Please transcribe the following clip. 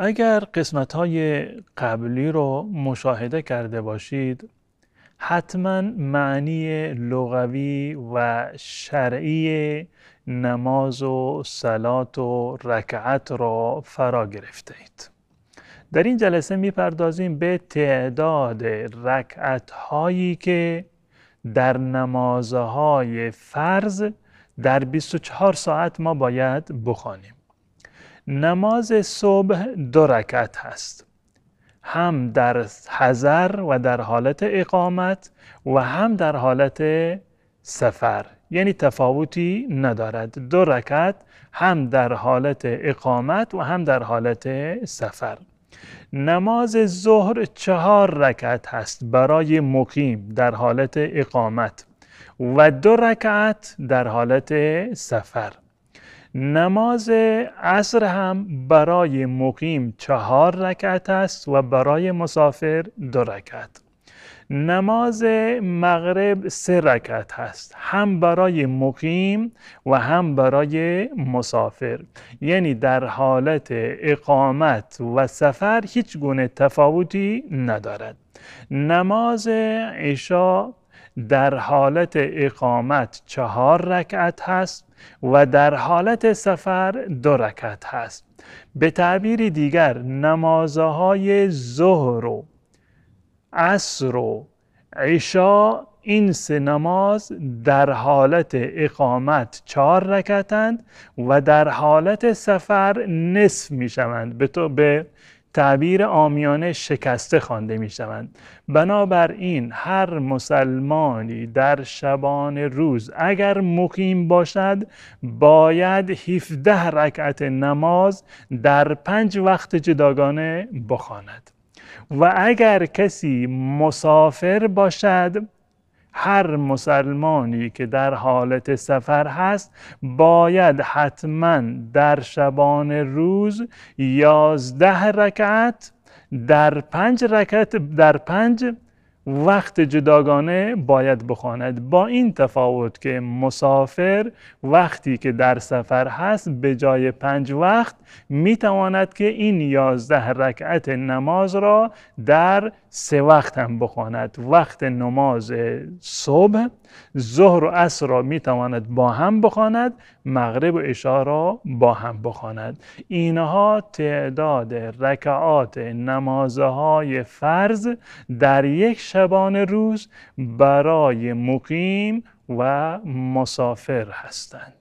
اگر قسمت‌های قبلی رو مشاهده کرده باشید، حتما معنی لغوی و شرعی نماز و صلات و رکعت را فرا گرفته اید. در این جلسه میپردازیم به تعداد رکعت‌هایی که در نمازهای فرض در 24 ساعت ما باید بخوانیم. نماز صبح 2 رکعت هست، هم در حضر و در حالت اقامت و هم در حالت سفر، یعنی تفاوتی ندارد. 2 رکعت هم در حالت اقامت و هم در حالت سفر. نماز ظهر 4 رکعت هست برای مقیم در حالت اقامت و 2 رکعت در حالت سفر. نماز عصر هم برای مقیم 4 رکعت است و برای مسافر 2 رکعت. نماز مغرب 3 رکعت هست، هم برای مقیم و هم برای مسافر، یعنی در حالت اقامت و سفر هیچ گونه تفاوتی ندارد. نماز عشا در حالت اقامت 4 رکعت هست و در حالت سفر 2 رکعت هست. به تعبیر دیگر نمازهای ظهر و عصر و عشا، این 3 نماز در حالت اقامت 4 رکعتند و در حالت سفر نصف می شوند، به تعبیر عامیانه شکسته خوانده می شوند. بنابراین هر مسلمانی در شبان روز اگر مقیم باشد باید 17 رکعت نماز در 5 وقت جداگانه بخواند و اگر کسی مسافر باشد، هر مسلمانی که در حالت سفر هست باید حتما در شبان روز 11 رکعت در 5 وقت جداگانه باید بخواند، با این تفاوت که مسافر وقتی که در سفر هست به جای 5 وقت میتواند که این 11 رکعت نماز را در 3 وقت هم بخواند. وقت نماز صبح، ظهر و عصر را میتواند با هم بخواند، مغرب و عشا را با هم بخواند. اینها تعداد رکعات نمازهای فرض در یک شبان روز برای مقیم و مسافر هستند.